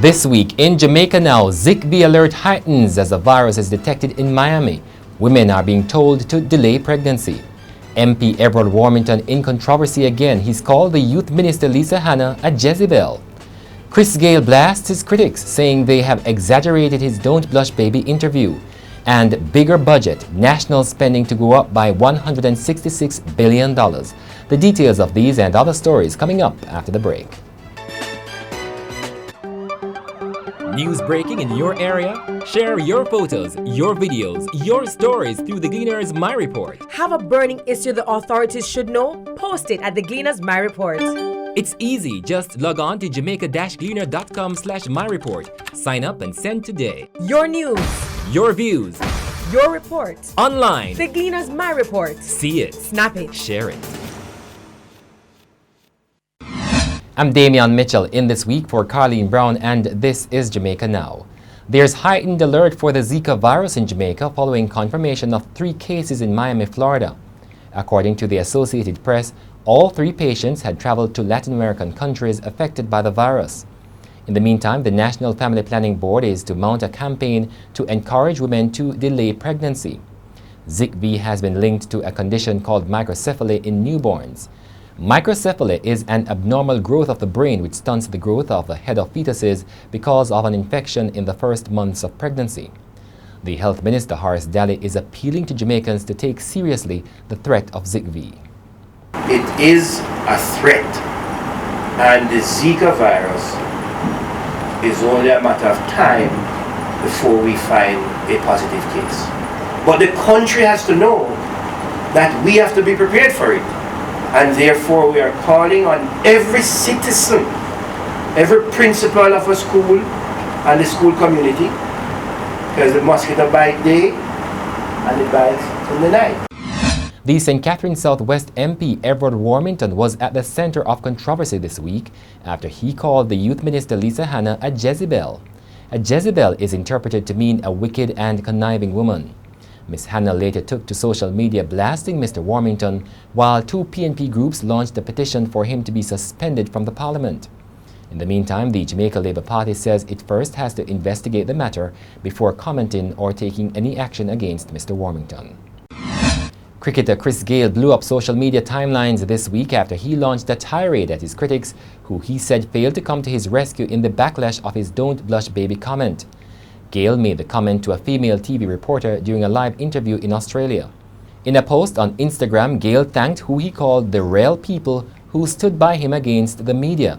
This week in Jamaica Now, Zik V alert heightens as the virus is detected in Miami. Women are being told to delay pregnancy. MP Everald Warmington in controversy again. He's called the Youth Minister Lisa Hanna a jezebel. Gayle blasts his critics, saying they have exaggerated his Don't Blush Baby interview. And bigger budget, national spending to go up by $166 billion. The details of these and other stories coming up after the break. News breaking in your area? Share your photos, your videos, your stories through the Gleaner's My Report. Have a burning issue the authorities should know? Post it at the Gleaner's My Report. It's easy. Just log on to jamaica-gleaner.com/myreport. Sign up and send today. Your news. Your views. Your report. Online. The Gleaner's My Report. See it. Snap it. Share it. I'm Damian Mitchell in This Week for Carleen Brown, and this is Jamaica Now. There's heightened alert for the Zika virus in Jamaica following confirmation of 3 cases in Miami, Florida. According to the Associated Press, all 3 patients had traveled to Latin American countries affected by the virus. In the meantime, the National Family Planning Board is to mount a campaign to encourage women to delay pregnancy. Zik V has been linked to a condition called microcephaly in newborns. Microcephaly is an abnormal growth of the brain which stunts the growth of the head of fetuses because of an infection in the first months of pregnancy. The Health Minister, Horace Daly, is appealing to Jamaicans to take seriously the threat of Zik V. It is a threat, and the Zika virus is only a matter of time before we find a positive case. But the country has to know that we have to be prepared for it. And therefore we are calling on every citizen, every principal of a school and the school community, because the mosquito bite day and it bites in the night. The St. Catherine Southwest MP Everett Warmington was at the center of controversy this week after he called the Youth Minister Lisa Hanna a jezebel. A jezebel is interpreted to mean a wicked and conniving woman. Ms. Hanna later took to social media blasting Mr. Warmington, while 2 PNP groups launched a petition for him to be suspended from the parliament. In the meantime, the Jamaica Labour Party says it first has to investigate the matter before commenting or taking any action against Mr. Warmington. Cricketer Gayle blew up social media timelines this week after he launched a tirade at his critics, who he said failed to come to his rescue in the backlash of his Don't Blush Baby comment. Gayle made the comment to a female TV reporter during a live interview in Australia. In a post on Instagram, Gayle thanked who he called the real people who stood by him against the media.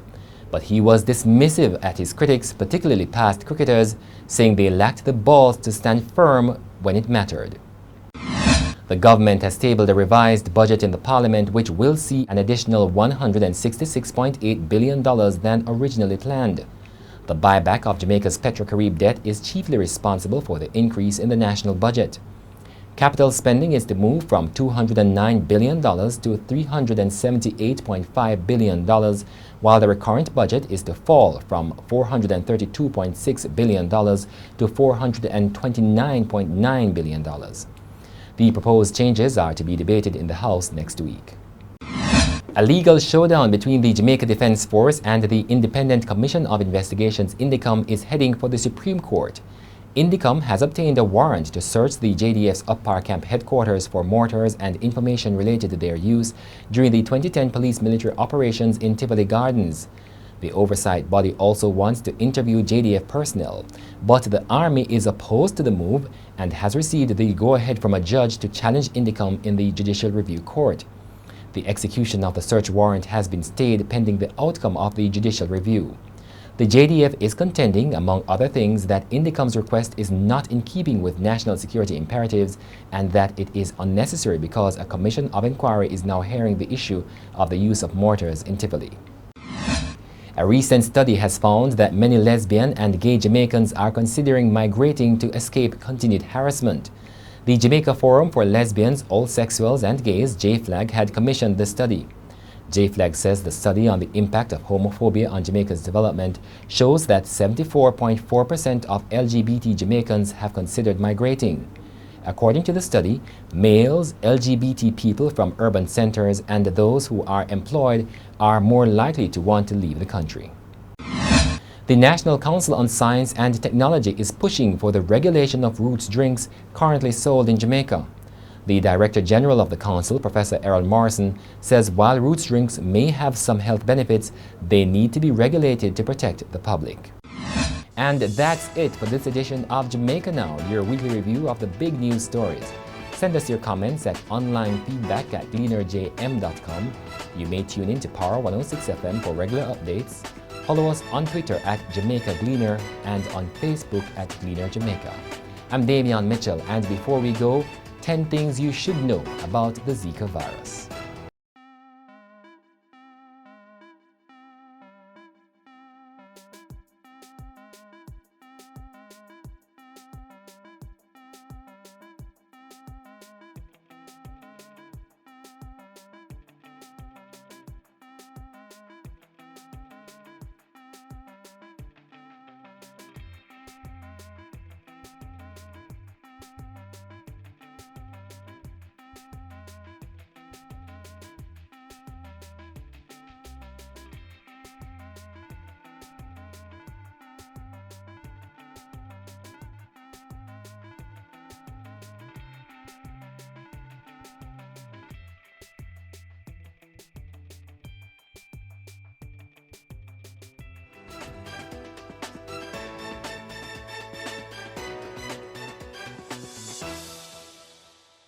But he was dismissive at his critics, particularly past cricketers, saying they lacked the balls to stand firm when it mattered. The government has tabled a revised budget in the parliament which will see an additional $166.8 billion than originally planned. The buyback of Jamaica's Petrocarib debt is chiefly responsible for the increase in the national budget. Capital spending is to move from $209 billion to $378.5 billion, while the recurrent budget is to fall from $432.6 billion to $429.9 billion. The proposed changes are to be debated in the House next week. A legal showdown between the Jamaica Defense Force and the Independent Commission of Investigations INDECOM is heading for the Supreme Court. INDECOM has obtained a warrant to search the JDF's Upper Camp headquarters for mortars and information related to their use during the 2010 police military operations in Tivoli Gardens. The oversight body also wants to interview JDF personnel, but the Army is opposed to the move and has received the go-ahead from a judge to challenge INDECOM in the Judicial Review Court. The execution of the search warrant has been stayed pending the outcome of the judicial review. The JDF is contending, among other things, that INDECOM's request is not in keeping with national security imperatives and that it is unnecessary because a commission of inquiry is now hearing the issue of the use of mortars in Tivoli. A recent study has found that many lesbian and gay Jamaicans are considering migrating to escape continued harassment. The Jamaica Forum for Lesbians, All Sexuals and Gays, JFLAG, had commissioned the study. JFLAG says the study on the impact of homophobia on Jamaica's development shows that 74.4% of LGBT Jamaicans have considered migrating. According to the study, males, LGBT people from urban centers, and those who are employed are more likely to want to leave the country. The National Council on Science and Technology is pushing for the regulation of Roots drinks currently sold in Jamaica. The Director General of the Council, Professor Everald Warmington, says while Roots drinks may have some health benefits, they need to be regulated to protect the public. And that's it for this edition of Jamaica Now, your weekly review of the big news stories. Send us your comments at onlinefeedback@gleanerjm.com. You may tune in to Power 106 FM for regular updates. Follow us on Twitter at Jamaica Gleaner and on Facebook at Gleaner Jamaica. I'm Damian Mitchell, and before we go, 10 things you should know about the Zika virus.